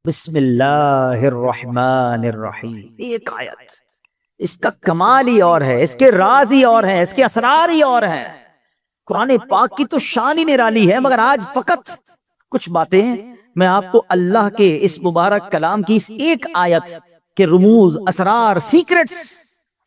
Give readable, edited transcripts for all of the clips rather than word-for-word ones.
بسم اللہ الرحمن الرحیم، ایک آیت، اس کا کمال ہی اور ہے، اس کے راز ہی اور ہیں، اس کے اسرار ہی اور ہیں۔ قرآن پاک کی تو شان ہی نرالی ہے، مگر آج فقط کچھ باتیں میں آپ کو اللہ کے اس مبارک کلام کی اس ایک آیت کے رموز، اسرار، سیکرٹس،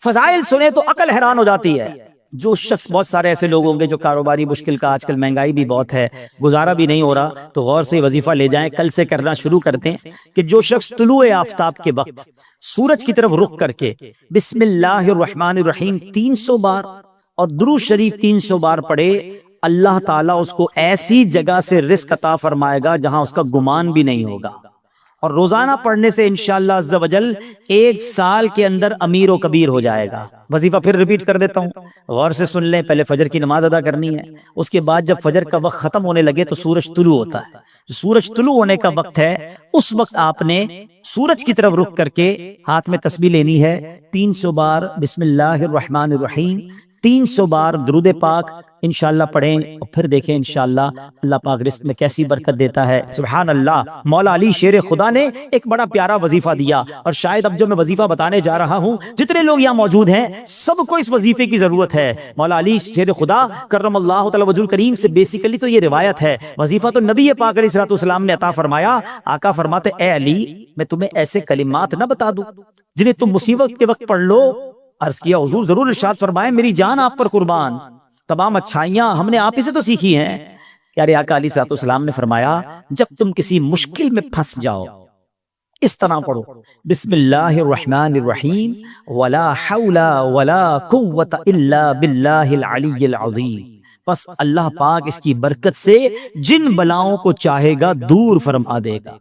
فضائل سنے تو عقل حیران ہو جاتی ہے۔ جو شخص، بہت سارے ایسے لوگ ہوں گے جو کاروباری مشکل کا، آج کل مہنگائی بھی بہت ہے، گزارا بھی نہیں ہو رہا، تو غور سے وظیفہ لے جائیں، کل سے کرنا شروع کر دیں کہ جو شخص طلوع آفتاب کے وقت سورج کی طرف رخ کر کے بسم اللہ الرحمن الرحیم 300 بار اور درود شریف 300 بار پڑھے، اللہ تعالیٰ اس کو ایسی جگہ سے رزق عطا فرمائے گا جہاں اس کا گمان بھی نہیں ہوگا، اور روزانہ پڑھنے سے انشاءاللہ عز و جل 1 سال کے اندر امیر و کبیر ہو جائے گا۔ وظیفہ پھر ریپیٹ کر دیتا ہوں، غور سے سن لیں۔ پہلے فجر کی نماز ادا کرنی ہے، اس کے بعد جب فجر کا وقت ختم ہونے لگے تو سورج طلوع ہوتا ہے، سورج طلوع ہونے کا وقت ہے، اس وقت آپ نے سورج کی طرف رخ کر کے ہاتھ میں تسبیح لینی ہے، 300 بار بسم اللہ الرحمن الرحیم، 300 بار درود پاک انشاءاللہ پڑھیں، اور پھر دیکھیں انشاءاللہ اللہ پاک رزق میں کیسی برکت دیتا ہے۔ سبحان اللہ۔ مولا علی شیر خدا نے ایک بڑا پیارا وظیفہ دیا، اور شاید اب جو میں وظیفہ بتانے جا رہا ہوں، جتنے لوگ یہاں موجود ہیں سب کو اس وظیفے کی ضرورت ہے۔ مولا علی شیر خدا کرم اللہ تعالی وجہ کریم سے بیسیکلی تو یہ روایت ہے، وظیفہ تو نبی پاک علیہ الصلوۃ والسلام نے عطا فرمایا۔ آقا فرماتے اے علی، میں تمہیں ایسے کلمات نہ بتا دوں جنہیں تم مصیبت کے وقت پڑھ لو؟ عرض کیا حضور ضرور، ارشاد فرمائے میری جان آپ پر قربان، تمام اچھائیاں ہم نے آپ ہی سے تو سیکھی ہیں۔ پیارے آقا علیہ الصلوۃ والسلام نے فرمایا جب تم کسی مشکل میں پھنس جاؤ اس طرح پڑھو، بسم اللہ الرحمن الرحیم ولا حول ولا قوة الا باللہ العلی العظیم، بس اللہ پاک اس کی برکت سے جن بلاؤں کو چاہے گا دور فرما دے گا۔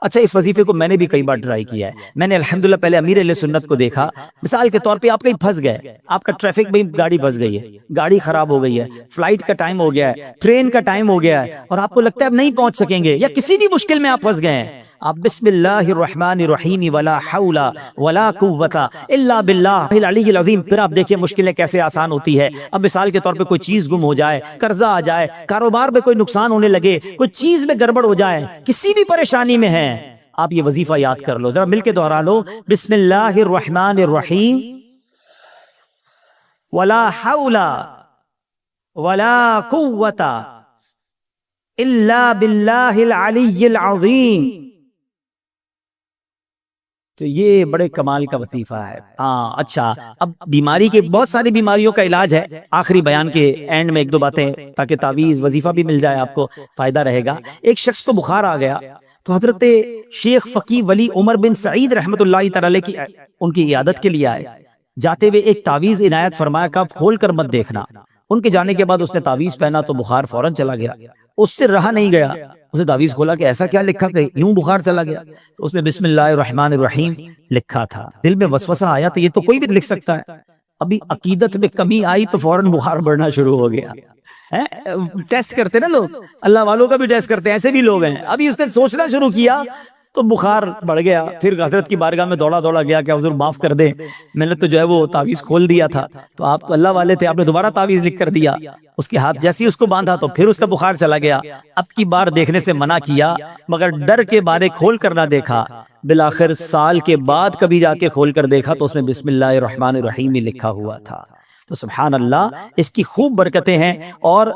اچھا، اس وظیفے کو میں نے بھی کئی بار ٹرائی کیا ہے۔ میں نے الحمدللہ پہلے امیر اہل سنت کو دیکھا، مثال کے طور پہ آپ کہیں پھنس گئے، آپ کا ٹریفک میں گاڑی پھنس گئی ہے، گاڑی خراب ہو گئی ہے، فلائٹ کا ٹائم ہو گیا ہے، ٹرین کا ٹائم ہو گیا ہے، اور آپ کو لگتا ہے اب نہیں پہنچ سکیں گے، یا کسی بھی مشکل میں آپ پھنس گئے ہیں، آپ بسم اللہ الرحمن الرحیم ولا حول ولا قوت الا باللہ العلی العظیم، پھر آپ دیکھیں مشکلیں کیسے آسان ہوتی ہے۔ اب مثال کے طور پہ کوئی چیز گم ہو جائے، قرضہ آ جائے، کاروبار میں کوئی نقصان ہونے لگے، کوئی چیز میں گڑبڑ ہو جائے، کسی بھی پریشانی میں ہے، آپ یہ وظیفہ یاد کر لو، ذرا مل کے دوہرا لو، بسم اللہ الرحمن الرحیم ولا حول ولا قوت الا باللہ العلی العظیم۔ تو یہ بڑے کمال کا وظیفہ ہے۔ اچھا، اب بیماری کے، بہت ساری بیماریوں کا علاج ہے، آخری بیان کے اینڈ میں ایک دو باتیں، تاکہ تعویذ وظیفہ بھی مل جائے، آپ کو فائدہ رہے گا۔ ایک شخص کو بخار آ گیا تو حضرت شیخ فقی ولی عمر بن سعید رحمۃ اللہ تعالی کی ان کی عیادت کے لیے آئے، جاتے ہوئے ایک تعویذ عنایت فرمایا کہ آپ کھول کر مت دیکھنا۔ ان کے جانے کے بعد اس نے تعویذ پہنا تو بخار فوراً چلا گیا، اس سے رہا نہیں گیا، اسے تعویذ کھولا کہ ایسا کیا لکھا کہ یوں بخار چلا گیا، تو اس میں بسم اللہ الرحمن الرحیم لکھا تھا۔ دل میں وسوسہ آیا تو یہ تو کوئی بھی لکھ سکتا ہے، ابھی عقیدت میں کمی آئی تو فوراً بخار بڑھنا شروع ہو گیا۔ ٹیسٹ کرتے نا لوگ، اللہ والوں کا بھی ٹیسٹ کرتے ہیں، ایسے بھی لوگ ہیں۔ ابھی اس نے سوچنا شروع کیا تو بخار بڑھ گیا، پھر حضرت کی بارگاہ میں دوڑا دوڑا گیا کہ حضور معاف کر دیں، میں نے تو جو ہے وہ تعویذ کھول دیا تھا، تو آپ تو اللہ والے تھے، آپ نے دوبارہ تعویذ لکھ کر دیا۔ اس کے ہاتھ جیسے ہی اس کو باندھا تو پھر اس کا بخار چلا گیا۔ اب کی بار دیکھنے سے منع کیا، مگر ڈر کے بارے کھول کر نہ دیکھا، بالآخر سال کے بعد کبھی جا کے کھول کر دیکھا تو اس میں بسم اللہ الرحمن الرحیم ہی لکھا ہوا تھا۔ تو سبحان اللہ، اس کی خوب برکتیں ہیں۔ اور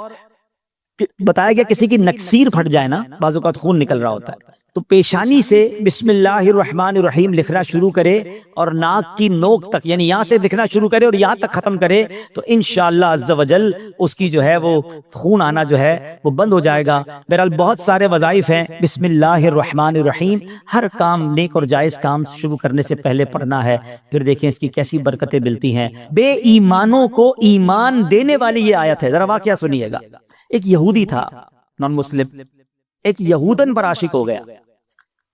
بتایا گیا کسی کی نکسیر پھٹ جائے نا، بعض اوقات خون نکل رہا ہوتا ہے، تو پیشانی سے بسم اللہ الرحمن الرحیم لکھنا شروع کرے اور ناک کی نوک تک، یعنی یہاں سے لکھنا شروع کرے اور یہاں تک ختم کرے، تو انشاءاللہ عز و جل اس کی جو ہے وہ خون آنا جو ہے وہ بند ہو جائے گا۔ بہرحال بہت سارے وظائف ہیں۔ بسم اللہ الرحمن الرحیم ہر کام، نیک اور جائز کام شروع کرنے سے پہلے پڑھنا ہے، پھر دیکھیں اس کی کیسی برکتیں ملتی ہیں۔ بے ایمانوں کو ایمان دینے والی یہ آیت ہے۔ ذرا واقعہ سنیے گا۔ ایک یہودی تھا، نان مسلم، ایک یہودن پر عاشق ہو گیا،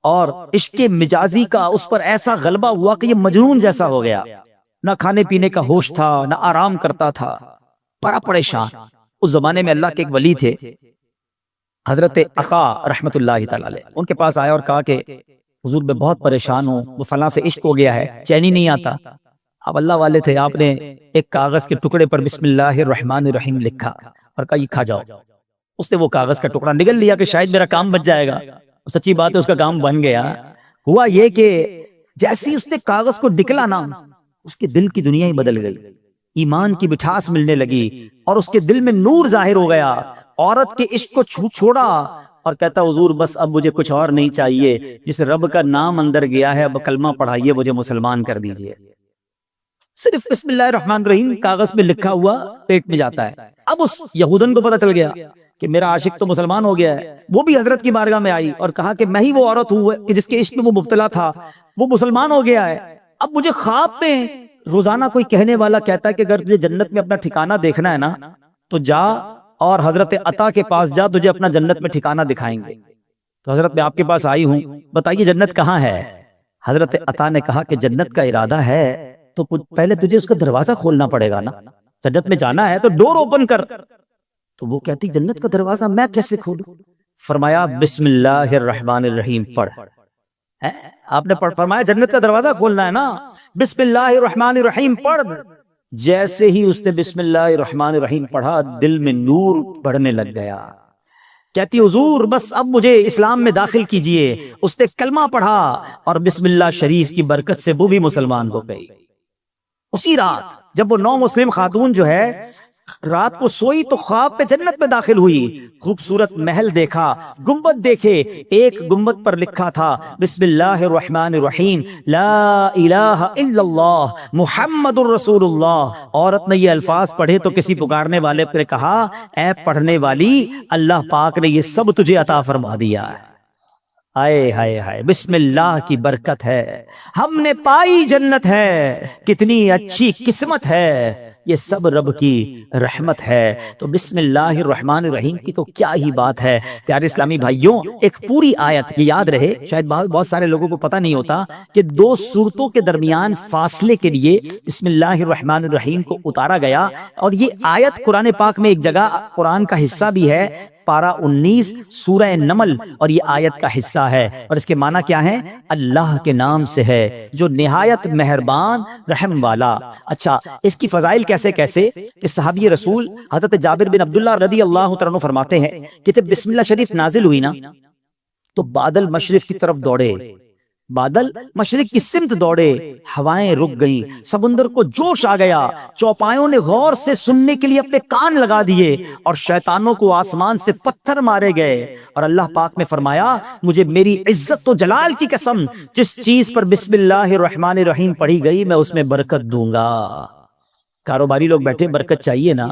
اور عشق مجازی کا اس پر ایسا غلبہ ہوا کہ یہ مجنون جیسا ہو گیا، نہ کھانے پینے کا ہوش تھا، نہ آرام کرتا تھا، بڑا پریشان۔ اس زمانے میں اللہ کے ایک ولی تھے، حضرت عقا رحمت اللہ تعالی علیہ، ان کے پاس آیا اور کہا کہ حضور میں بہت پریشان ہوں، وہ فلاں سے عشق ہو گیا ہے، چین ہی نہیں آتا۔ آپ اللہ والے تھے، آپ نے ایک کاغذ کے ٹکڑے پر بسم اللہ الرحمن الرحیم لکھا اور کہا یہ کھا جاؤ۔ اس نے وہ کاغذ کا ٹکڑا نگل لیا کہ شاید میرا کام بچ جائے گا، سچی بات ہے اس کا کام بن گیا. ہوا یہ کہ جیسے ہی اس نے کاغذ کو نکلا نا، اس کے دل کی دنیا ہی بدل گئی، ایمان کی مٹھاس ملنے لگی اور اس کے دل میں نور ظاہر ہو گیا. عورت کے عشق کو چھوڑا اور کہتا حضور بس اب مجھے کچھ اور نہیں چاہیے، جس رب کا نام اندر گیا ہے اب کلمہ پڑھائیے، مجھے مسلمان کر دیجئے. صرف بسم اللہ الرحمن الرحیم کاغذ میں لکھا ہوا پیٹ میں جاتا ہے. اب اس یہودن کو پتہ چل گیا کہ میرا عاشق تو مسلمان ہو گیا ہے. وہ بھی حضرت کی بارگاہ میں آئی اور کہا کہ میں ہی وہ عورت ہوں کہ جس کے عشق میں وہ مبتلا تھا، وہ مسلمان ہو گیا ہے. اب مجھے خواب میں روزانہ کوئی کہنے والا کہتا ہے کہ اگر تجھے جنت میں اپنا ٹھکانہ دیکھنا ہے نا تو جا اور حضرت عطا کے پاس جا، تجھے اپنا جنت میں ٹھکانہ دکھائیں گے. تو حضرت میں آپ کے پاس آئی ہوں، بتائیے جنت کہاں ہے؟ حضرت عطا نے کہا کہ جنت کا ارادہ ہے تو پہلے تجھے اس کا دروازہ کھولنا پڑے گا نا، جنت میں جانا ہے تو ڈور اوپن کر. تو وہ کہتی جنت کا دروازہ میں کیسے کھولوں؟ فرمایا بسم اللہ الرحمن الرحیم پڑھ. آپ نے فرمایا جنت کا دروازہ کھولنا ہے نا، بسم اللہ الرحمن الرحیم پڑھ. جیسے ہی اس نے بسم اللہ الرحمن الرحیم پڑھا دل میں نور بڑھنے لگ گیا. کہتی حضور بس اب مجھے اسلام میں داخل کیجئے. اس نے کلمہ پڑھا اور بسم اللہ شریف کی برکت سے وہ بھی مسلمان ہو گئی. اسی رات جب وہ نو مسلم خاتون جو ہے رات کو سوئی تو خواب پہ جنت میں داخل ہوئی. خوبصورت محل دیکھا، گنبد دیکھے، ایک گنبد پر لکھا تھا بسم اللہ الرحمن الرحیم لا الہ الا اللہ محمد الرسول اللہ. عورت نے یہ الفاظ پڑھے تو کسی پکارنے والے پر کہا اے پڑھنے والی، اللہ پاک نے یہ سب تجھے عطا فرما دیا ہے. آئے ہائے ہائے، بسم اللہ کی برکت ہے، ہم نے پائی جنت ہے، کتنی اچھی قسمت ہے، یہ سب رب کی رحمت ہے. تو بسم اللہ الرحمن الرحیم کی تو کیا ہی بات ہے. پیارے اسلامی بھائیوں، ایک پوری آیت یہ یاد رہے، شاید بہت سارے لوگوں کو پتہ نہیں ہوتا کہ دو سورتوں کے درمیان فاصلے کے لیے بسم اللہ الرحمن الرحیم کو اتارا گیا. اور یہ آیت قرآن پاک میں ایک جگہ قرآن کا حصہ بھی ہے، پارہ 19 سورہ نمل، اور یہ آیت کا حصہ ہے. اور اس کے معنی کیا ہے؟ اللہ کے نام سے ہے جو نہایت مہربان رحم والا. اچھا، اس کی فضائل کیسے کہ صحابی رسول حضرت جابر بن عبداللہ رضی اللہ تعالیٰ عنہ فرماتے ہیں کہ جب بسم اللہ شریف نازل ہوئی نا تو بادل مشرق کی طرف دوڑے، بادل مشرق کی سمت دوڑے، ہوائیں رک گئیں، سمندر کو جوش آ گیا، چوپایوں نے غور سے سننے کے لیے اپنے کان لگا دیے اور شیطانوں کو آسمان سے پتھر مارے گئے. اور اللہ پاک نے فرمایا مجھے میری عزت و جلال کی قسم، جس چیز پر بسم اللہ الرحمن الرحیم پڑھی گئی میں اس میں برکت دوں گا. کاروباری لوگ بیٹھے، برکت چاہیے نا،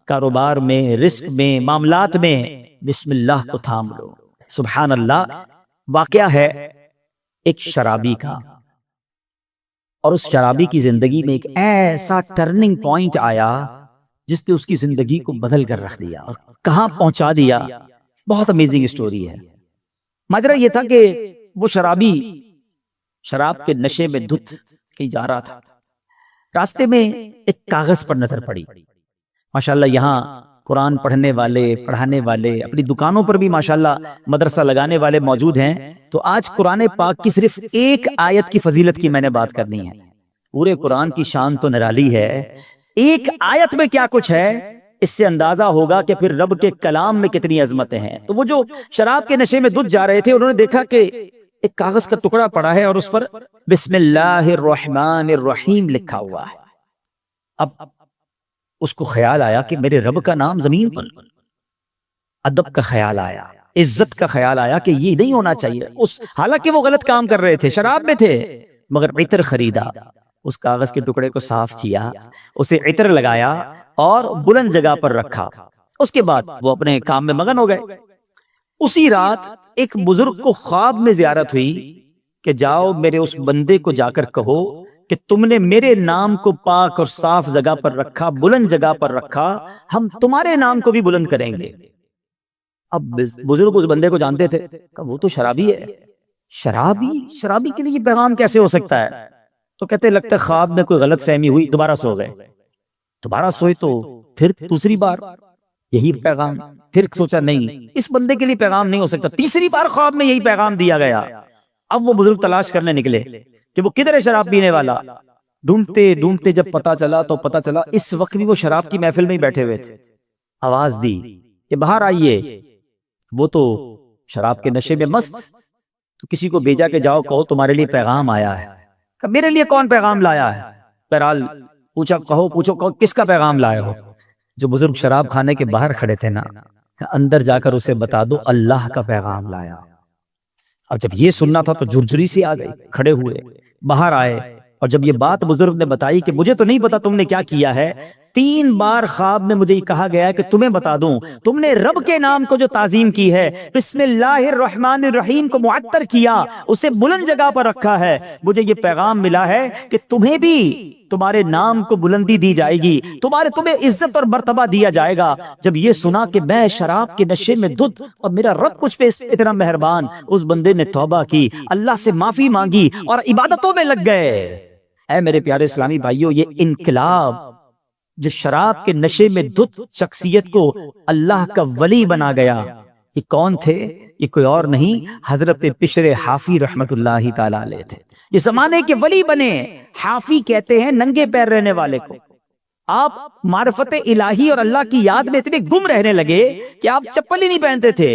کاروبار میں، رزق میں، معاملات میں بسم اللہ کو تھام لو. سبحان اللہ. واقعہ ہے ایک شرابی کا، اور اس شرابی کی زندگی میں ایک ایسا ٹرننگ پوائنٹ آیا جس نے اس کی زندگی کو بدل کر رکھ دیا اور کہاں پہنچا دیا. بہت امیزنگ سٹوری ہے. ماجرا یہ تھا کہ وہ شرابی شراب کے نشے میں دھت کہیں جا رہا تھا. راستے میں ایک کاغذ پر نظر پڑی. ماشاءاللہ یہاں قرآن پڑھنے والے، پڑھانے والے، اپنی دکانوں پر بھی ماشاءاللہ مدرسہ لگانے والے موجود ہیں. تو آج قرآن پاک کی صرف ایک آیت کی فضیلت کی میں نے بات کرنی ہے. پورے قرآن کی شان تو نرالی ہے، ایک آیت میں کیا کچھ ہے اس سے اندازہ ہوگا کہ پھر رب کے کلام میں کتنی عظمتیں ہیں. تو وہ جو شراب کے نشے میں دھت جا رہے تھے، انہوں نے دیکھا کہ ایک کاغذ کا ٹکڑا پڑا ہے اور اس پر بسم اللہ الرحمن الرحیم لکھا ہوا ہے. اب اس کو خیال آیا کہ میرے رب کا نام زمین پر، ادب کا خیال آیا، عزت کا خیال آیا کہ یہ نہیں ہونا چاہیے. حالانکہ وہ غلط کام کر رہے تھے، شراب میں تھے، مگر عطر خریدا، اس کاغذ کے ٹکڑے کو صاف کیا، اسے عطر لگایا اور بلند جگہ پر رکھا. اس کے بعد وہ اپنے کام میں مگن ہو گئے. اسی رات ایک بزرگ کو خواب میں زیارت ہوئی کہ جاؤ میرے اس بندے کو جا کر کہو کہ تم نے میرے نام کو پاک اور صاف جگہ پر رکھا، بلند جگہ پر رکھا، ہم تمہارے نام کو بھی بلند کریں گے. اب بزرگ اس بندے کو جانتے تھے کہ وہ تو شرابی ہے. شرابی کے لیے یہ پیغام کیسے ہو سکتا ہے؟ تو کہتے لگتا ہے خواب میں کوئی غلط فہمی ہوئی، دوبارہ سو گئے. دوبارہ سوئے تو پھر دوسری بار یہی پیغام. پھر سوچا نہیں اس بندے کے لیے پیغام نہیں ہو سکتا. تیسری بار خواب میں یہی پیغام دیا گیا. اب وہ بزرگ تلاش کرنے نکلے کہ وہ کدھر ہے شراب پینے والا. ڈھونڈتے ڈھونڈتے جب پتا چلا اس وقت بھی وہ شراب کی محفل میں ہی بیٹھے ہوئے تھے. آواز دی کہ باہر آئیے. وہ تو شراب کے نشے میں مست، تو کسی کو بھیجا کہ جاؤ کہو تمہارے لیے پیغام آیا ہے. کہ میرے لیے کون پیغام لایا ہے؟ بہرحال پوچھو کس کا پیغام لائے ہو؟ جو بزرگ شراب کھانے کے باہر کھڑے تھے نا، اندر جا کر اسے بتا دو اللہ کا پیغام لایا. اب جب یہ سننا تھا تو جھرجھری سی آ گئی، کھڑے ہوئے باہر آئے، اور جب یہ بات بزرگ نے بتائی کہ مجھے تو نہیں پتا تم نے کیا کیا ہے، 3 بار خواب میں مجھے کہا گیا ہے کہ تمہیں بتا دوں، تم نے رب کے نام کو جو تعظیم کی ہے، بسم اللہ الرحمن الرحیم کو معطر کیا، اسے بلند جگہ پر رکھا ہے، مجھے یہ پیغام ملا ہے کہ تمہیں بھی تمہارے نام کو بلندی دی جائے گی، تمہیں عزت اور مرتبہ دیا جائے گا. جب یہ سنا کہ میں شراب کے نشے میں دھت اور میرا رب مجھ پہ اتنا مہربان، اس بندے نے توبہ کی، اللہ سے معافی مانگی اور عبادتوں میں لگ گئے. اے میرے پیارے اسلامی بھائیوں، یہ انقلاب جو شراب کے نشے میں دھت شخصیت کو اللہ کا ولی بنا گیا، یہ کون تھے؟ یہ کوئی اور نہیں، حضرت بشر حافی رحمت اللہ تعالی علیہ تھے. یہ زمانے کے ولی بنے. حافی کہتے ہیں ننگے پیر رہنے والے کو. آپ معرفت الہی اور اللہ کی یاد میں اتنے گم رہنے لگے کہ آپ چپل ہی نہیں پہنتے تھے.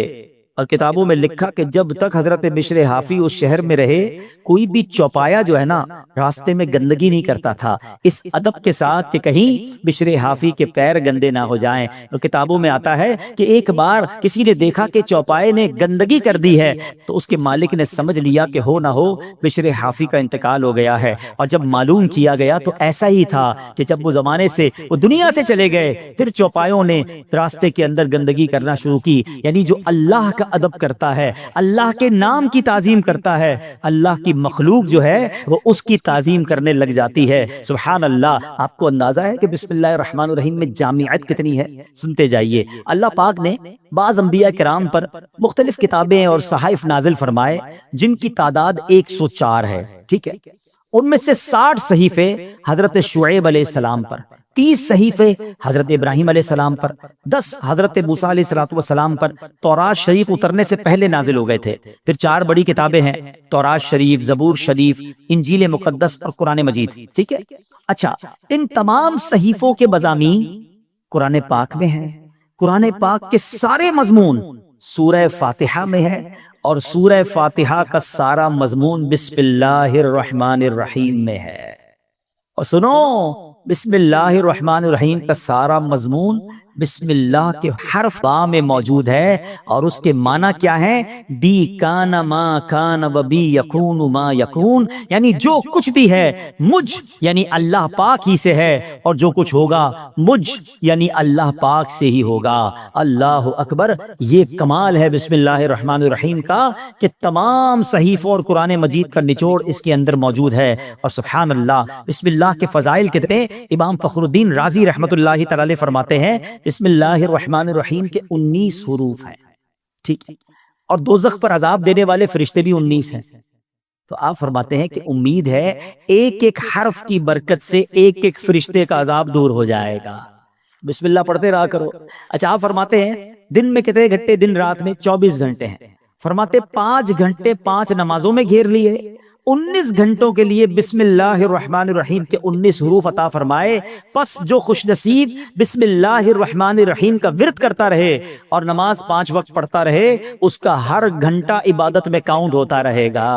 اور کتابوں میں لکھا کہ جب تک حضرت بشر حافی اس شہر میں رہے، کوئی بھی چوپایا جو ہے نا راستے میں گندگی نہیں کرتا تھا، اس ادب کے ساتھ کہ کہیں بشر حافی کے پیر گندے نہ ہو جائیں. تو کتابوں میں آتا ہے کہ ایک بار کسی نے دیکھا کہ چوپائے نے گندگی کر دی ہے، تو اس کے مالک نے سمجھ لیا کہ ہو نہ ہو بشر حافی کا انتقال ہو گیا ہے. اور جب معلوم کیا گیا تو ایسا ہی تھا کہ جب وہ زمانے سے وہ دنیا سے چلے گئے، پھر چوپایوں نے راستے کے اندر گندگی کرنا شروع کی. یعنی جو اللہ کا ادب کرتا ہے، اللہ کے نام کی تعظیم کرتا ہے، اللہ کی مخلوق جو ہے وہ اس کی تعظیم کرنے لگ جاتی ہے. سبحان اللہ. آپ کو اندازہ ہے کہ بسم اللہ الرحمن الرحیم میں جامعیت کتنی ہے؟ سنتے جائیے. اللہ پاک نے بعض انبیاء کرام پر مختلف کتابیں اور صحائف نازل فرمائے جن کی تعداد 104 ہے. ٹھیک ہے، ان میں سے 60 صحیفے حضرت شعیب علیہ السلام پر، 30 صحیفے حضرت ابراہیم علیہ السلام پر، 10 حضرت موسیٰ علیہ السلام پر تورات شریف اترنے سے پہلے نازل ہو گئے تھے. پھر 4 بڑی کتابیں ہیں، تورات شریف، زبور شریف، انجیل مقدس اور قرآن مجید. ٹھیک ہے. اچھا، ان تمام صحیفوں کے مضامین قرآن پاک میں ہیں. قرآن پاک کے سارے مضمون سورہ فاتحہ میں ہے، اور سورہ فاتحہ کا سارا مضمون بسم اللہ الرحمن الرحیم میں ہے. اور سنو، بسم اللہ الرحمن الرحیم کا سارا مضمون بسم اللہ کے حرف با میں موجود ہے، اور اس کے معنی کیا ہے؟ بی کان ما کان و بی یکون ما یکون. یعنی جو کچھ بھی ہے مجھ یعنی اللہ پاک ہی سے ہے، اور جو کچھ ہوگا مجھ یعنی اللہ پاک سے ہی ہوگا. اللہ اکبر. یہ کمال ہے بسم اللہ الرحمن الرحیم کا کہ تمام صحیفوں اور قرآن مجید کا نچوڑ اس کے اندر موجود ہے. اور سبحان اللہ، بسم اللہ کے فضائل کتنے. امام فخر الدین رازی رحمت اللہ تعالی فرماتے ہیں بسم اللہ الرحمن الرحیم کے 19 حروف ہیں. ٹھیک، اور دوزخ پر عذاب دینے والے فرشتے بھی 19 ہیں. تو آپ فرماتے ہیں کہ امید ہے ایک ایک حرف کی برکت سے ایک ایک فرشتے کا عذاب دور ہو جائے گا. بسم اللہ پڑھتے رہا کرو. اچھا، آپ فرماتے ہیں دن میں کتنے گھنٹے؟ دن رات میں 24 گھنٹے ہیں. فرماتے 5 گھنٹے 5 نمازوں میں گھیر لیے، 19 گھنٹوں کے لیے بسم اللہ الرحمن الرحیم کے 19 حروف عطا فرمائے. پس جو خوش نصیب بسم اللہ الرحمن الرحیم کا ورد کرتا رہے اور نماز 5 وقت پڑھتا رہے، اس کا ہر گھنٹہ عبادت میں کاؤنٹ ہوتا رہے گا.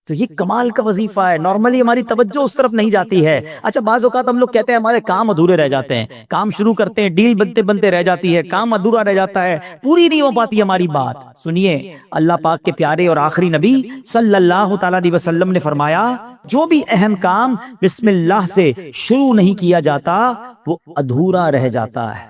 تو یہ کمال کا وظیفہ ہے. نارملی ہماری توجہ اس طرف نہیں جاتی ہے. اچھا، بعض اوقات ہم لوگ کہتے ہیں ہمارے کام ادھورے رہ جاتے ہیں، کام شروع کرتے ہیں، ڈیل بنتے بنتے رہ جاتی ہے، کام ادھورا رہ جاتا ہے، پوری نہیں ہو پاتی ہماری بات. سنیے، اللہ پاک کے پیارے اور آخری نبی صلی اللہ تعالی علیہ وسلم نے فرمایا جو بھی اہم کام بسم اللہ سے شروع نہیں کیا جاتا وہ ادھورا رہ جاتا ہے.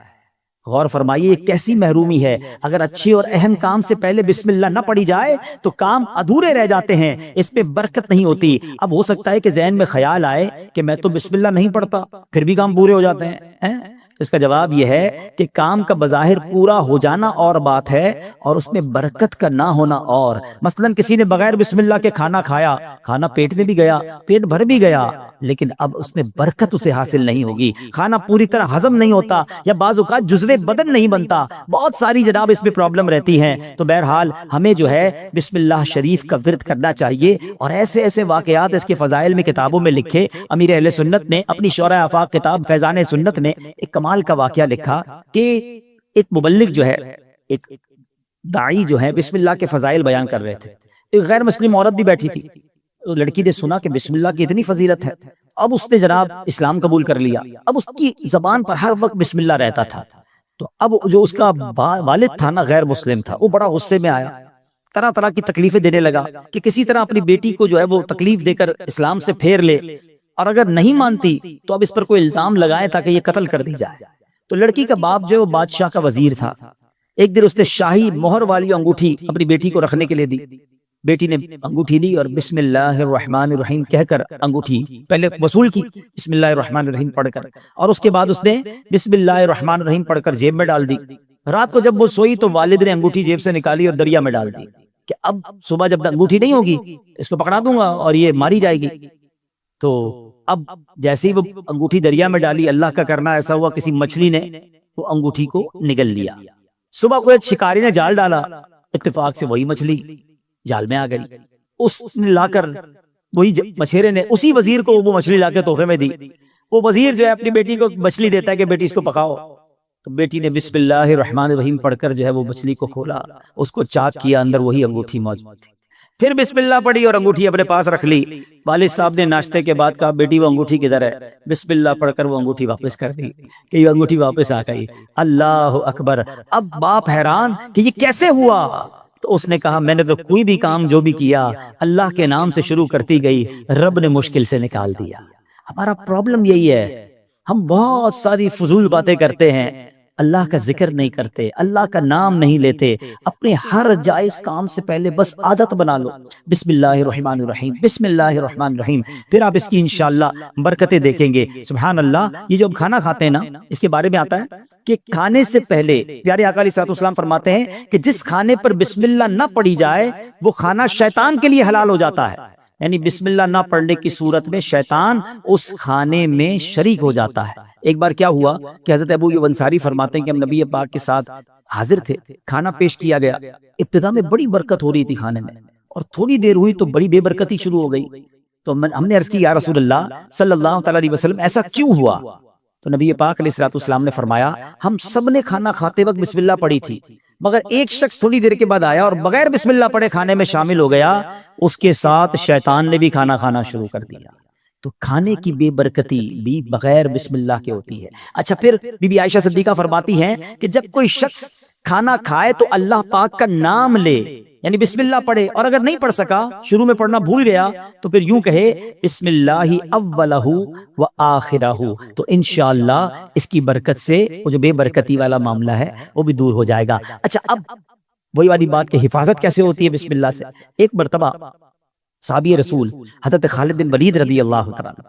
غور فرمائیے، یہ کیسی محرومی ہے. اگر اچھے اور اہم کام سے پہلے بسم اللہ نہ پڑھی جائے تو کام ادھورے رہ جاتے ہیں، اس پہ برکت نہیں ہوتی. اب ہو سکتا ہے کہ ذہن میں خیال آئے کہ میں تو بسم اللہ نہیں پڑھتا، پھر بھی کام پورے ہو جاتے ہیں. اس کا جواب یہ ہے کہ کام کا بظاہر پورا ہو جانا اور بات ہے، اور اس میں برکت کا نہ ہونا اور. مثلا کسی نے بغیر بسم اللہ کے کھانا کھایا، کھانا پیٹ میں بھی گیا، پیٹ بھر بھی گیا، لیکن اب اس میں برکت اسے حاصل نہیں ہوگی، کھانا پوری طرح ہضم نہیں ہوتا، یا بعض اوقات جزو بدن نہیں بنتا. بہت ساری جناب اس میں پرابلم رہتی ہیں. تو بہرحال ہمیں جو ہے بسم اللہ شریف کا ورد کرنا چاہیے. اور ایسے ایسے واقعات اس کے فضائل میں کتابوں میں لکھے. امیر اہل سنت نے اپنی شورۂ آفاق کتاب فیضان سنت نے ایک کمال کا واقعہ لکھا کہ ایک مبلغ جو ہے ایک داعی جو ہے بسم اللہ کے فضائل بیان کر رہے تھے، ایک غیر مسلم عورت بھی بیٹھی تھی، تو لڑکی نے سنا کہ بسم اللہ کی اتنی فضیلت ہے، اب اس نے جناب اسلام قبول کر لیا، اب اس کی زبان پر ہر وقت بسم اللہ رہتا تھا، تو اب جو اس کا والد تھا نا غیر مسلم تھا، وہ بڑا غصے میں آیا، طرح طرح کی تکلیفیں دینے لگا کہ کسی طرح اپنی بیٹی کو جو ہے وہ تکلیف دے کر اسلام سے پھیر لے، اور اگر نہیں مانتی تو اب اس پر کوئی الزام لگائے تاکہ یہ قتل کر دی جائے۔ تو لڑکی کا باپ جو ہے وہ بادشاہ کا وزیر تھا، ایک دن اس نے شاہی مہر والی انگوٹھی اپنی بیٹی کو رکھنے کے لیے دی، بیٹی نے انگوٹھی دی اور بسم اللہ الرحمن الرحیم کہہ کر انگوٹھی پہلے وصول کی، بسم اللہ الرحمن الرحیم پڑھ کر، اور اس کے بعد اس نے بسم اللہ الرحمن الرحیم پڑھ کر جیب میں ڈال دی۔ رات کو جب وہ سوئی تو والد نے انگوٹھی جیب سے نکالی اور دریا میں ڈال دی کہ اب صبح جب انگوٹھی نہیں ہوگی اس کو پکڑا دوں گا اور یہ ماری جائے گی۔ تو اب جیسے ہی وہ انگوٹھی دریا میں ڈالی، اللہ کا کرنا ایسا ہوا کسی مچھلی نے وہ انگوٹھی کو نگل لیا۔ صبح کو ایک شکاری نے جال ڈالا، اتفاق سے وہی مچھلی جال میں آ گئی، اس نے لا کر وہی مچھیرے نے اسی وزیر کو وہ مچھلی لا کے تحفے میں دی۔ وہ وزیر جو ہے اپنی بیٹی کو مچھلی دیتا ہے کہ بیٹی اس کو پکاؤ، تو بیٹی نے بسم اللہ الرحمن الرحیم پڑھ کر جو ہے وہ مچھلی کو کھولا، اس کو چاک کیا، اندر وہی انگوٹھی موجود تھی، پھر بسم اللہ پڑھی اور انگوٹھی اپنے پاس رکھ لی۔ والد صاحب نے ناشتے کے بعد کہا بیٹی وہ انگوٹھی کدھر ہے؟ بسم اللہ پڑھ کر وہ انگوٹھی واپس کر دی کہ یہ انگوٹھی واپس آ گئی۔ اللہ اکبر! اب باپ حیران کہ یہ کیسے ہوا؟ تو اس نے کہا میں نے تو کوئی بھی کام جو بھی کیا اللہ کے نام سے شروع کرتی گئی، رب نے مشکل سے نکال دیا۔ ہمارا پرابلم یہی ہے، ہم بہت ساری فضول باتیں کرتے ہیں، اللہ کا ذکر نہیں کرتے، اللہ کا نام نہیں لیتے، اپنے ہر جائز کام سے پہلے بس عادت بنا لو بسم اللہ الرحمن الرحیم، بسم اللہ الرحمن الرحیم، پھر آپ اس کی انشاءاللہ برکتیں دیکھیں گے۔ سبحان اللہ! یہ جو ہم کھانا کھاتے ہیں نا، اس کے بارے میں آتا ہے کہ کھانے سے پہلے پیارے آقا علیہ الصلوۃ والسلام فرماتے ہیں کہ جس کھانے پر بسم اللہ نہ پڑھی جائے وہ کھانا شیطان کے لیے حلال ہو جاتا ہے، یعنی بسم اللہ نہ پڑھنے کی صورت میں شیطان اس کھانے میں شریک ہو جاتا ہے۔ ایک بار کیا ہوا کہ حضرت ابو ایوب انصاری فرماتے ہیں کہ ہم نبی پاک کے ساتھ حاضر تھے، کھانا پیش کیا گیا، ابتدا میں بڑی برکت ہو رہی تھی کھانے میں، اور تھوڑی دیر ہوئی تو بڑی بے برکتی شروع ہو گئی، تو ہم نے عرض کی یا رسول اللہ صلی اللہ تعالی علیہ وسلم ایسا کیوں ہوا؟ تو نبی پاک علیہ الصلوۃ والسلام نے فرمایا ہم سب نے کھانا کھاتے وقت بسم اللہ پڑھی تھی، مگر ایک شخص تھوڑی دیر کے بعد آیا اور بغیر بسم اللہ پڑھے کھانے میں شامل ہو گیا، اس کے ساتھ شیطان نے بھی کھانا کھانا شروع کر دیا۔ تو کھانے کی بے برکتی بھی بغیر بسم اللہ کے ہوتی ہے۔ اچھا، پھر بی بی عائشہ صدیقہ فرماتی ہیں کہ جب کوئی شخص کھانا کھائے تو اللہ پاک کا نام لے، یعنی بسم اللہ پڑھے، اور اگر نہیں پڑھ سکا، شروع میں پڑھنا بھول گیا، تو پھر یوں کہے بسم اللہ اولہ و آخرہ، تو انشاءاللہ اس کی برکت سے وہ جو بے برکتی والا معاملہ ہے وہ بھی دور ہو جائے گا۔ اچھا، اب وہی والی بات کہ حفاظت کیسے ہوتی ہے بسم اللہ سے۔ ایک مرتبہ صحابی رسول حضرت خالد بن ولید رضی اللہ تعالیٰ عنہ،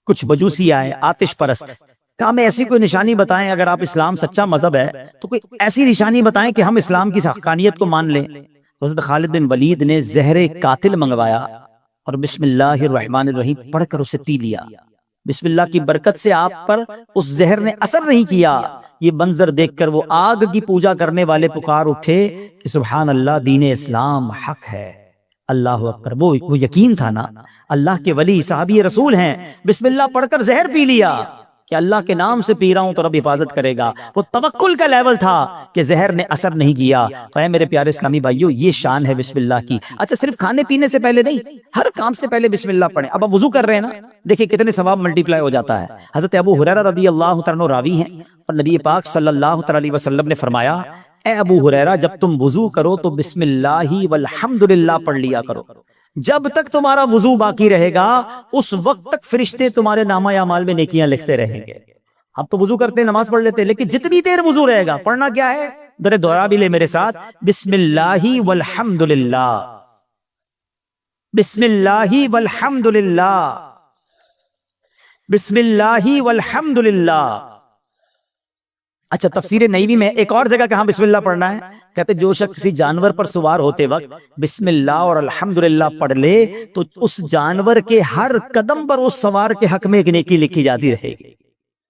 کچھ مجوسی آئے آتش پرست، کہا ہمیں ایسی کوئی نشانی بتائیں، اگر آپ اسلام سچا مذہب ہے تو کوئی ایسی نشانی بتائیں کہ ہم اسلام کی حقانیت کو مان لیں۔ حضرت خالد بن ولید نے زہر قاتل منگوایا اور بسم اللہ الرحمن الرحیم پڑھ کر اسے پی لیا۔ بسم اللہ کی برکت سے آپ پر اس زہر نے اثر نہیں کیا۔ یہ منظر دیکھ کر وہ آگ کی پوجا کرنے والے پکار اٹھے کہ سبحان اللہ، دین اسلام حق ہے، اللہ اکبر! وہ یقین تھا نا، اللہ کے ولی صحابی رسول ہیں، بسم اللہ پڑھ کر زہر پی لیا کہ اللہ کے نام سے پی رہا ہوں تو رب حفاظت کرے گا۔ وہ توکل کا لیول تھا کہ زہر نے اثر نہیں کیا۔ تو اے میرے پیارے اسلامی بھائیو، یہ شان ہے بسم اللہ کی۔ اچھا، صرف کھانے پینے سے پہلے نہیں، ہر کام سے پہلے بسم اللہ پڑھیں۔ اب آپ وضو کر رہے ہیں نا، دیکھیں کتنے ثواب ملٹی پلائی ہو جاتا ہے۔ حضرت ابو ہریرہ رضی اللہ تعالیٰ عنہ راوی ہیں، اور نبی پاک صلی اللہ تعالی علیہ وسلم نے فرمایا اے ابو ہریرہ، جب تم وضو کرو تو بسم اللہ والحمدللہ پڑھ لیا کرو، جب تک تمہارا وضو باقی رہے گا اس وقت تک فرشتے تمہارے نامہ اعمال میں نیکیاں لکھتے رہیں گے۔ اب تو وضو کرتے ہیں، نماز پڑھ لیتے ہیں، لیکن جتنی دیر وضو رہے گا پڑھنا کیا ہے؟ ذرا دوہرا بھی لے میرے ساتھ، بسم اللہ والحمدللہ، بسم اللہ والحمدللہ، بسم اللہ والحمدللہ۔ اچھا، تفسیر نعیمی میں ایک اور جگہ کہاں بسم اللہ پڑھنا ہے، کہتے جو شخص کسی جانور پر سوار ہوتے وقت بسم اللہ اور الحمدللہ پڑھ لے تو اس جانور کے ہر قدم پر اس سوار کے حق میں ایک نیکی لکھی جاتی رہے گی۔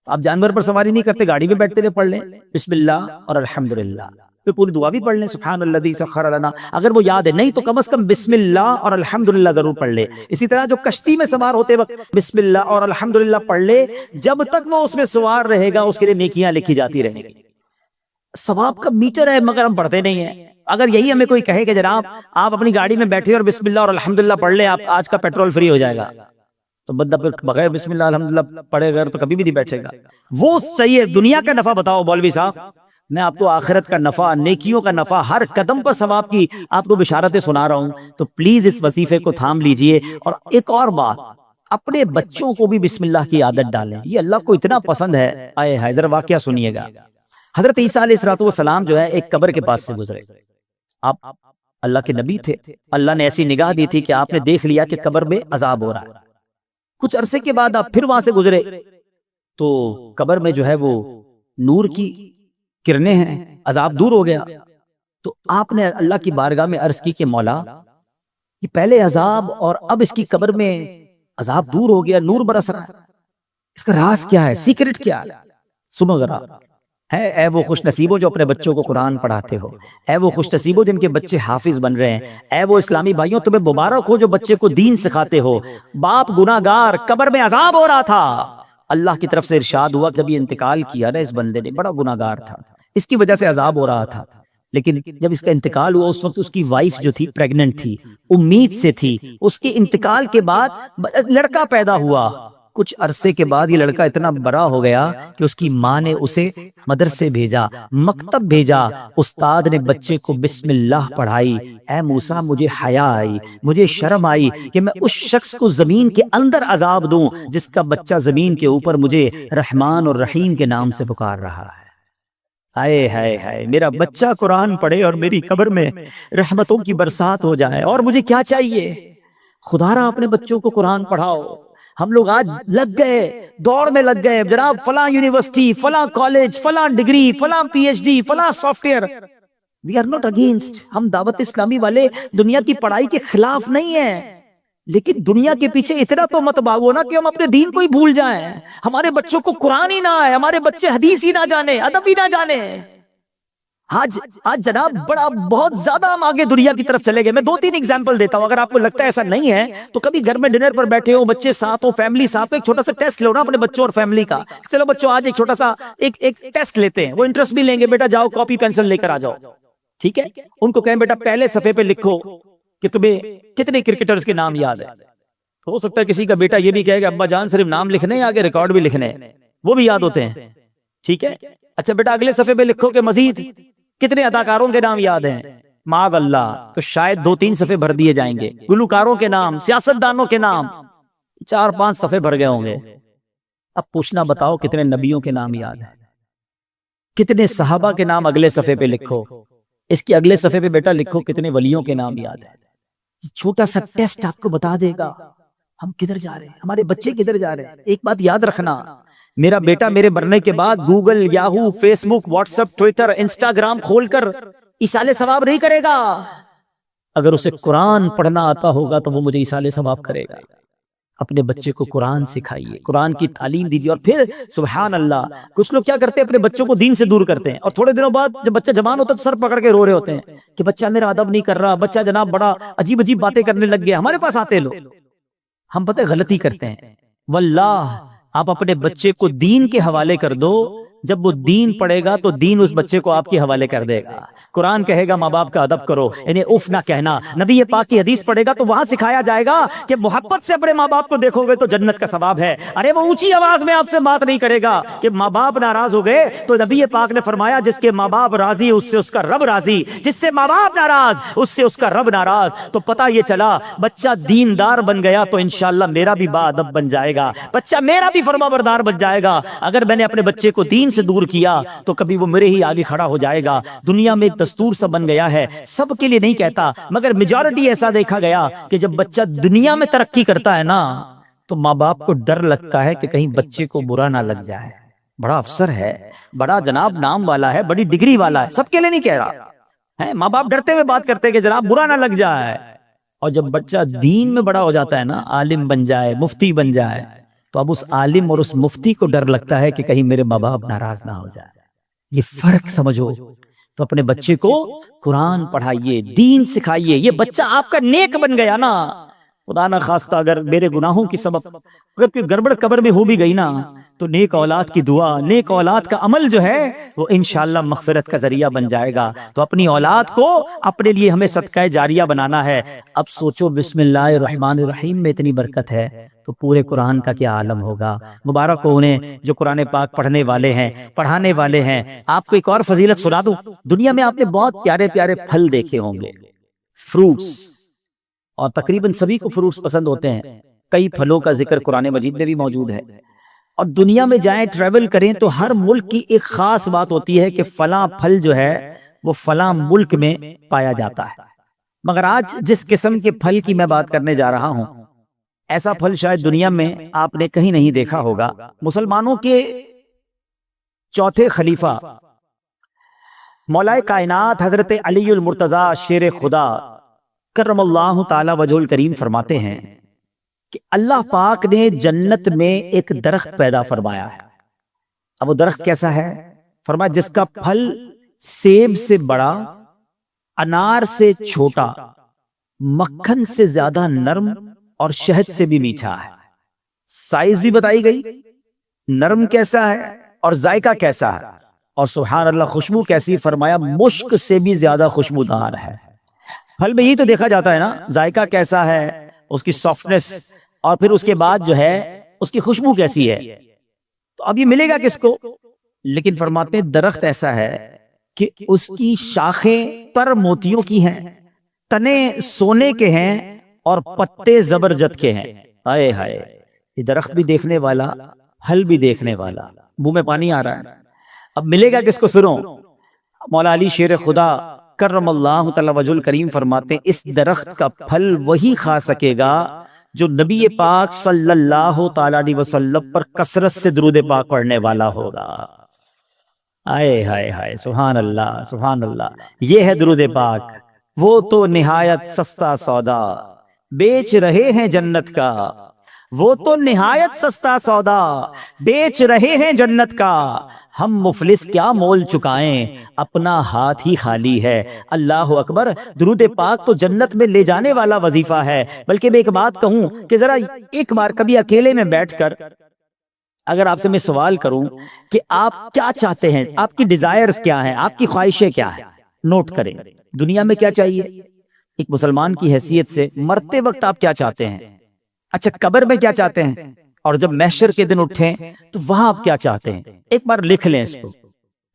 آپ جانور پر سواری نہیں کرتے، گاڑی میں بیٹھتے ہوئے پڑھ لیں بسم اللہ اور الحمدللہ، پھر پوری دعا بھی پڑھ لیں سبحان الذی سخر لنا، اگر وہ یاد ہے، نہیں تو کم از کم بسم اللہ اور الحمدللہ ضرور پڑھ لے۔ اسی طرح جو کشتی میں سوار ہوتے وقت بسم اللہ اور الحمدللہ پڑھ لے، جب تک وہ اس میں سوار رہے گا اس کے لیے نیکیاں لکھی جاتی رہیں گی۔ ثواب کا میٹر ہے مگر ہم پڑھتے نہیں ہیں۔ اگر یہی ہمیں کوئی کہے کہ جناب آپ اپنی گاڑی میں بیٹھے اور بسم اللہ اور الحمدللہ پڑھ لیں، آپ آج کا پیٹرول فری ہو جائے گا، تو بندہ پھر بغیر بسم اللہ الحمدللہ پڑھے گا تو کبھی بھی نہیں بیٹھے گا۔ وہ صحیح ہے، دنیا کا نفع بتاؤ مولوی صاحب، میں آپ کو آخرت کا نفع، نیکیوں کا نفع، ہر قدم پر ثواب کی آپ کو بشارتیں سنا رہا ہوں، تو پلیز اس وظیفے کو تھام لیجئے۔ اور ایک اور بات، اپنے بچوں کو بھی بسم اللہ کی عادت ڈالیں، یہ اللہ کو اتنا پسند ہے۔ آئے حیدر واقعہ سنیے گا، حضرت عیسیٰ علیہ السلام جو ہے ایک قبر کے پاس سے گزرے، آپ اللہ کے نبی تھے، اللہ نے ایسی نگاہ دی تھی کہ آپ نے دیکھ لیا کہ قبر میں عذاب ہو رہا ہے۔ کچھ عرصے کے بعد آپ پھر وہاں سے گزرے تو قبر میں جو ہے وہ نور کی کرنیں ہیں، عذاب دور ہو گیا۔ تو آپ نے اللہ کی بارگاہ میں عرض کی کہ مولا، یہ پہلے عذاب اور اب اس کی قبر میں عذاب دور ہو گیا، نور برس رہا ہے، اس کا راز کیا ہے، سیکرٹ کیا ہے؟ سنو ذرا، اے وہ خوش نصیبوں جو اپنے بچوں کو قرآن پڑھاتے ہو، اے وہ خوش نصیبوں جن کے بچے حافظ بن رہے ہیں، اے وہ اسلامی بھائیوں تمہیں مبارک ہو جو بچے کو دین سکھاتے ہو۔ باپ گناہگار، قبر میں عذاب ہو رہا تھا، اللہ کی طرف سے ارشاد ہوا جب یہ انتقال کیا نا اس بندے نے، بڑا گناہگار تھا، اس کی وجہ سے عذاب ہو رہا تھا، لیکن جب اس کا انتقال ہوا اس وقت اس کی وائف جو تھی پریگننٹ تھی، امید سے تھی، اس کے انتقال کے بعد لڑکا پیدا ہوا۔ کچھ عرصے کے بعد یہ لڑکا اتنا بڑا ہو گیا کہ اس کی ماں نے اسے مدرسے بھیجا، مکتب بھیجا، استاد نے بچے کو بسم اللہ پڑھائی۔ اے موسیٰ، مجھے حیا آئی، مجھے شرم آئی کہ میں اس شخص کو زمین کے اندر عذاب دوں جس کا بچہ زمین کے اوپر مجھے رحمان اور رحیم کے نام سے پکار رہا ہے۔ ہائے ہائے ہائے، میرا بچہ قرآن پڑھے اور میری قبر میں رحمتوں کی برسات ہو جائے، اور مجھے کیا چاہیے؟ خدا را اپنے بچوں کو قرآن پڑھاؤ۔ ہم لوگ آج لگ گئے، دوڑ میں لگ گئے، جناب فلاں یونیورسٹی، فلاں کالج، فلاں ڈگری، فلاں پی ایچ ڈی، فلاں software. We are not against, ہم دعوت اسلامی والے دنیا کی پڑھائی کے خلاف نہیں ہیں، لیکن دنیا کے پیچھے اتنا تو مت بھاگو نا کہ ہم اپنے دین کو ہی بھول جائیں، ہمارے بچوں کو قرآن ہی نہ آئے، ہمارے بچے حدیث ہی نہ جانے، ادب ہی نہ جانے۔ آج جناب بہت زیادہ ہم آگے دنیا کی طرف چلے گئے۔ میں 2-3 ایگزامپل دیتا ہوں، اگر آپ کو لگتا ہے ایسا نہیں ہے تو کبھی گھر میں ڈنر پر بیٹھے ہو، بچے ساتھ ہو، فیملی ساتھ ہو، ایک چھوٹا سا ٹیسٹ لو نا اپنے بچوں اور فیملی کا۔ چلو بچوں آج ایک چھوٹا سا ایک ٹیسٹ لیتے ہیں، وہ انٹرسٹ بھی لیں گے، بیٹا جاؤ کاپی پینسل لے کر آ جاؤ، ٹھیک ہے؟ ان کو کہیں بیٹا پہلے صفحے پہ لکھو کہ تمہیں کتنے کرکٹرز کے نام یاد ہے۔ ہو سکتا ہے کسی کا بیٹا یہ بھی کہے کہ ابا جان صرف نام لکھنے ہیں، آگے ریکارڈ بھی لکھنے ہیں، وہ بھی یاد ہوتے ہیں، ٹھیک ہے؟ اچھا بیٹا اگلے صفحے پہ لکھو کہ مزید کتنے اداکاروں کے نام یاد ہیں۔ معاذ اللہ، تو شاید 2-3 صفحے بھر دیے جائیں گے، گلوکاروں کے نام، سیاستدانوں کے نام 4-5 صفحے بھر گئے ہوں گے۔ اب پوچھنا بتاؤ کتنے نبیوں کے نام یاد ہیں، کتنے صحابہ کے نام اگلے صفحے پہ لکھو، اس کے اگلے صفحے پہ بیٹا لکھو کتنے ولیوں کے نام یاد ہیں۔ چھوٹا سا ٹیسٹ آپ کو بتا دے گا ہم کدھر جا رہے ہیں، ہمارے بچے کدھر جا رہے ہیں۔ ایک بات یاد رکھنا، میرا بیٹا میرے مرنے کے بعد گوگل، یاہو، فیس بک، واٹس ایپ، ٹویٹر، انسٹاگرام کھول کر ایصال ثواب نہیں کرے گا۔ اگر اسے قرآن پڑھنا آتا ہوگا تو وہ مجھے ایصال ثواب کرے گا۔ اپنے بچے کو قرآن سکھائیے، قرآن کی تعلیم دیجیے، اور پھر سبحان اللہ، کچھ لوگ کیا کرتے ہیں اپنے بچوں کو دین سے دور کرتے ہیں، اور تھوڑے دنوں بعد جب بچہ جوان ہوتا ہے تو سر پکڑ کے رو رہے ہوتے ہیں کہ بچہ میرا ادب نہیں کر رہا، بچہ جناب بڑا عجیب عجیب باتیں کرنے لگ گیا۔ ہمارے پاس آتے لوگ، ہم پتہ غلطی کرتے ہیں۔ واللہ آپ اپنے بچے کو دین کے حوالے کر دو، جب وہ دین پڑھے گا تو دین اس بچے کو آپ کے حوالے کر دے گا۔ قرآن کہے گا ماں باپ کا ادب کرو، انہیں اف نہ کہنا۔ نبی پاک کی حدیث پڑھے گا تو وہاں سکھایا جائے گا کہ محبت سے اپنے ماں باپ کو دیکھو گے تو جنت کا ثواب ہے۔ ارے وہ اونچی آواز میں آپ سے بات نہیں کرے گا کہ ماں باپ ناراض ہو گئے، تو نبی پاک نے فرمایا جس کے ماں باپ راضی اس سے اس کا رب راضی، جس سے ماں باپ ناراض اس سے اس کا رب ناراض۔ تو پتہ یہ چلا بچہ دیندار بن گیا تو انشاءاللہ میرا بھی با ادب بن جائے گا، بچہ میرا بھی فرما بردار بن جائے گا۔ اگر میں نے اپنے بچے کو دین سے دور کیا تو کبھی وہ میرے ہی آگے کھڑا ہو جائے گا۔ دنیا میں ایک دستور سا بن گیا ہے، سب کے لیے نہیں کہتا مگر میجورٹی ایسا دیکھا گیا کہ جب بچہ دنیا میں ترقی کرتا ہے نا تو ماں باپ کو ڈر لگتا ہے کہ کہیں بچے کو برا نہ لگ جائے، بڑا افسر ہے، بڑا جناب نام والا ہے، بڑی ڈگری والا ہے، سب کے لیے نہیں کہہ رہا ہے، ماں باپ ڈرتے ہوئے بات کرتے ہیں کہ جناب برا نہ لگ جائے۔ اور جب بچہ دین میں بڑا ہو جاتا ہے نا، عالم بن جائے، مفتی بن جائے، تو اب اس عالم اور اس مفتی کو ڈر لگتا ہے کہ کہیں میرے ماں باپ ناراض نہ ہو جائے۔ یہ فرق سمجھو۔ تو اپنے بچے کو قرآن پڑھائیے، دین سکھائیے۔ یہ بچہ آپ کا نیک بن گیا نا خدا نہ خواستہ اگر میرے گناہوں کی سبب اگر کوئی گڑبڑ قبر میں ہو بھی گئی نا، تو نیک اولاد کی دعا، نیک اولاد کا عمل جو ہے وہ انشاءاللہ مغفرت کا ذریعہ بن جائے گا۔ تو اپنی اولاد کو اپنے لیے ہمیں صدقہ جاریہ بنانا ہے۔ اب سوچو بسم اللہ الرحمن الرحیم میں اتنی برکت ہے تو پورے قرآن کا کیا عالم ہوگا۔ مبارک ہو انہیں جو قرآن پاک پڑھنے والے ہیں، پڑھانے والے ہیں۔ آپ کو ایک اور فضیلت سنا دوں، دنیا میں آپ نے بہت پیارے پیارے پھل دیکھے ہوں گے، فروٹس، اور تقریباً سبھی کو فروٹس پسند ہوتے ہیں۔ کئی پھلوں کا ذکر قرآن مجید میں بھی موجود ہے، اور دنیا میں جائیں ٹریول کریں تو ہر ملک کی ایک خاص بات ہوتی ہے کہ فلاں پھل جو ہے وہ فلاں ملک میں پایا جاتا ہے۔ مگر آج جس قسم کے پھل کی میں بات کرنے جا رہا ہوں، ایسا پھل شاید دنیا میں آپ نے کہیں نہیں دیکھا ہوگا۔ مسلمانوں کے چوتھے خلیفہ مولا کائنات حضرت علی المرتضیٰ شیر خدا کرم اللہ تعالی وجہ الکریم فرماتے ہیں کہ اللہ پاک نے جنت میں ایک درخت پیدا فرمایا ہے۔ اب وہ درخت کیسا ہے؟ فرمایا جس کا پھل سیب سے بڑا، انار سے چھوٹا، مکھن سے زیادہ نرم اور شہد سے بھی میٹھا ہے۔ سائز بھی بتائی گئی، نرم کیسا ہے اور ذائقہ کیسا ہے، اور سبحان اللہ خوشبو کیسی، فرمایا مشک سے بھی زیادہ خوشبودار ہے۔ پھل میں یہی تو دیکھا جاتا ہے نا، ذائقہ کیسا ہے، اس کی سافٹنس، اور پھر اس کے بعد جو ہے اس کی خوشبو کیسی ہے۔ تو اب یہ ملے گا کس کو؟ لیکن فرماتے ہیں درخت ایسا ہے کہ اس کی شاخیں تر موتیوں کی ہیں، تنے سونے کے ہیں، اور پتے زبرجد کے ہیں۔ ہائے ہائے، یہ درخت بھی دیکھنے والا، پھل بھی دیکھنے والا، منہ میں پانی آ رہا ہے۔ اب ملے گا کس کو سنو، مولا علی شیر خدا کرم اللہ تعالی وجہ الکریم فرماتے ہیں اس درخت کا پھل وہی کھا سکے گا جو نبی پاک صلی اللہ تعالی علیہ وسلم پر کثرت سے درود پاک پڑھنے والا ہوگا۔ آئے ہائے ہائے، سبحان اللہ سبحان اللہ، یہ ہے درود پاک۔ وہ تو نہایت سستا سودا بیچ رہے ہیں جنت کا، وہ تو نہایت سستا سودا بیچ رہے ہیں جنت کا، ہم مفلس کیا مول چکائیں، اپنا ہاتھ ہی خالی ہے۔ اللہ اکبر، درود پاک تو جنت میں لے جانے والا وظیفہ ہے۔ بلکہ میں ایک بات کہوں کہ ذرا ایک بار کبھی اکیلے میں بیٹھ کر اگر آپ سے میں سوال کروں کہ آپ کیا چاہتے ہیں، آپ کی ڈیزائرز کیا ہیں، آپ کی خواہشیں کیا ہیں، نوٹ کریں۔ دنیا میں کیا چاہیے ایک مسلمان کی حیثیت سے، مرتے وقت آپ کیا چاہتے ہیں، اچھا قبر میں کیا چاہتے ہیں، اور جب محشر کے دن اٹھیں تو وہاں آپ کیا چاہتے ہیں، ایک بار لکھ لیں اس کو۔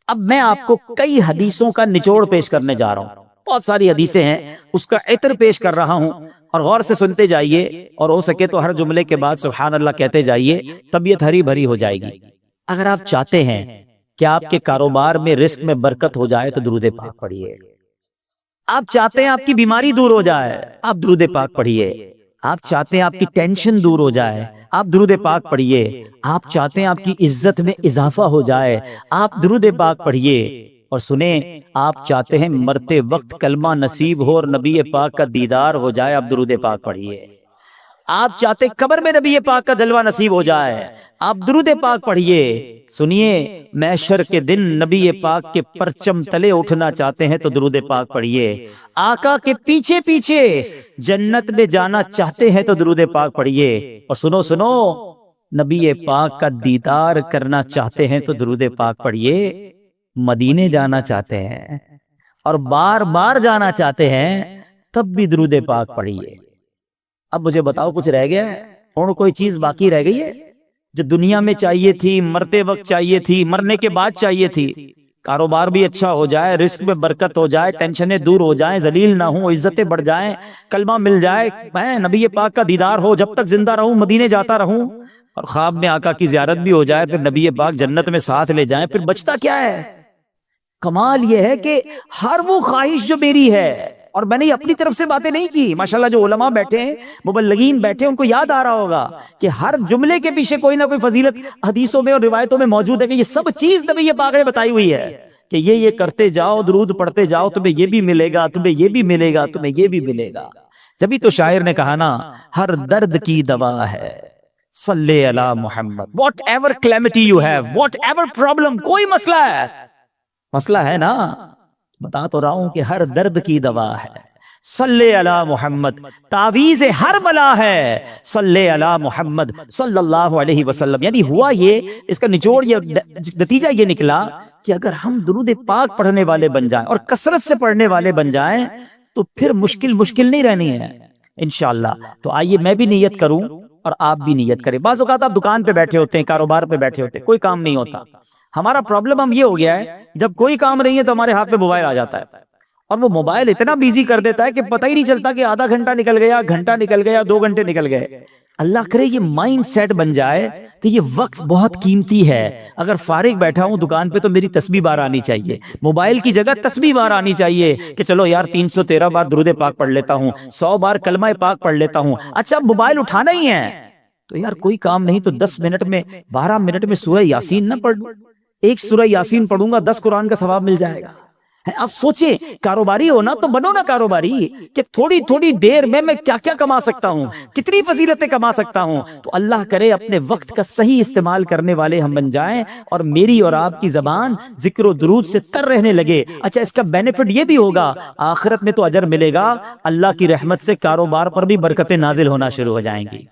اب میں آپ کو کئی حدیثوں کا نچوڑ پیش کرنے جا رہا ہوں، بہت ساری حدیثیں ہیں، اس کا عطر پیش کر رہا ہوں، اور غور سے سنتے جائیے، اور ہو سکے تو ہر جملے کے بعد سبحان اللہ کہتے جائیے، طبیعت ہری بھری ہو جائے گی۔ اگر آپ چاہتے ہیں کہ آپ کے کاروبار میں رزق میں برکت ہو جائے تو درود پاک پڑھیے۔ آپ چاہتے ہیں آپ کی بیماری دور ہو جائے، آپ درود پاک پڑھیے۔ آپ چاہتے ہیں آپ کی ٹینشن دور ہو جائے، آپ درود پاک پڑھیے۔ آپ چاہتے ہیں آپ کی عزت میں اضافہ ہو جائے، آپ درود پاک پڑھیے۔ اور سنیں، آپ چاہتے ہیں مرتے وقت کلمہ نصیب ہو اور نبی پاک کا دیدار ہو جائے، آپ درود پاک پڑھیے۔ آپ چاہتے قبر میں نبی پاک کا جلوہ نصیب ہو جائے، آپ درود پاک پڑھیے۔ سنیے، محشر کے دن نبی پاک کے پرچم تلے اٹھنا چاہتے ہیں تو درود پاک پڑھیے۔ آقا کے پیچھے پیچھے جنت میں جانا چاہتے ہیں تو درود پاک پڑھیے۔ اور سنو سنو، نبی پاک کا دیدار کرنا چاہتے ہیں تو درود پاک پڑھیے۔ مدینے جانا چاہتے ہیں اور بار بار جانا چاہتے ہیں تب بھی درود پاک پڑھیے۔ اب مجھے بتاؤ کچھ رہ گیا ہے اور کوئی چیز باقی رہ گئی ہے جو دنیا میں چاہیے تھی، مرتے وقت چاہیے تھی، مرنے کے بعد چاہیے تھی؟ کاروبار بھی اچھا ہو جائے، رزق میں برکت ہو جائے، ٹینشنیں دور ہو جائیں، ذلیل نہ ہوں، عزتیں بڑھ جائیں، کلمہ مل جائے، میں نبی پاک کا دیدار ہو، جب تک زندہ رہوں مدینے جاتا رہوں، اور خواب میں آقا کی زیارت بھی ہو جائے، پھر نبی پاک جنت میں ساتھ لے جائیں، پھر بچتا کیا ہے؟ کمال یہ ہے کہ ہر وہ خواہش جو میری ہے، اور میں نے اپنی طرف سے باتیں نہیں کی، ماشاءاللہ جو علماء بیٹھے ہیں، مبلغین بیٹھے ہیں، ان کو یاد آ رہا ہوگا کہ ہر جملے کے پیچھے کوئی نہ کوئی فضیلت حدیثوں میں اور روایتوں میں موجود ہے کہ یہ سب چیز نبی پاک نے بتائی ہوئی ہے کہ یہ کرتے جاؤ، درود پڑھتے جاؤ، تمہیں یہ بھی ملے گا، تمہیں یہ بھی ملے گا، تمہیں یہ بھی ملے گا۔ جبھی تو شاعر نے کہا نا، ہر درد کی دوا ہے صلی علی محمد، whatever calamity you have, whatever problem, کوئی مسئلہ ہے، مسئلہ ہے نا، بتا تو رہا ہوں کہ ہر درد کی دوا ہے صلی علی محمد، تعویذ ہر بلا ہے صلی علی محمد صلی اللہ علیہ وسلم. یعنی ہوا یہ، اس کا نچوڑ یہ، نتیجہ یہ نکلا کہ اگر ہم درود پاک پڑھنے والے بن جائیں اور کثرت سے پڑھنے والے بن جائیں تو پھر مشکل نہیں رہنی ہے انشاءاللہ. تو آئیے میں بھی نیت کروں اور آپ بھی نیت کریں. بعض اوقات آپ دکان پہ بیٹھے ہوتے ہیں، کاروبار پہ بیٹھے ہوتے ہیں، کوئی کام نہیں ہوتا. ہمارا پرابلم ہم یہ ہو گیا ہے، جب کوئی کام نہیں ہے تو ہمارے ہاتھ میں موبائل آ جاتا ہے، اور وہ موبائل اتنا بیزی کر دیتا ہے کہ پتہ ہی نہیں چلتا کہ آدھا گھنٹہ نکل گیا، گھنٹہ نکل گیا، 2 گھنٹے نکل گئے. اللہ کرے یہ مائنڈ سیٹ بن جائے کہ یہ وقت بہت قیمتی ہے. اگر فارغ بیٹھا ہوں دکان پہ تو میری تسبیح بار آنی چاہیے، موبائل کی جگہ تسبیح بار آنی چاہیے کہ چلو یار 313 بار درود پاک پڑھ لیتا ہوں، 100 بار کلمہ پاک پڑھ لیتا ہوں. اچھا اب موبائل اٹھانا ہی ہے تو یار کوئی کام نہیں تو 10 منٹ میں 12 منٹ میں سورہ یاسین نہ پڑھ، ایک سورہ یاسین پڑھوں گا 10 قرآن کا ثواب مل جائے گا. اب سوچیں، کاروباری ہو نا تو بنو نا کاروباری کہ تھوڑی دیر میں کیا کیا کما سکتا ہوں، کتنی فضیلتیں کما سکتا ہوں. تو اللہ کرے اپنے وقت کا صحیح استعمال کرنے والے ہم بن جائیں اور میری اور آپ کی زبان ذکر و درود سے تر رہنے لگے. اچھا اس کا بینیفٹ یہ بھی ہوگا، آخرت میں تو اجر ملے گا، اللہ کی رحمت سے کاروبار پر بھی برکتیں نازل ہونا شروع ہو جائیں گی.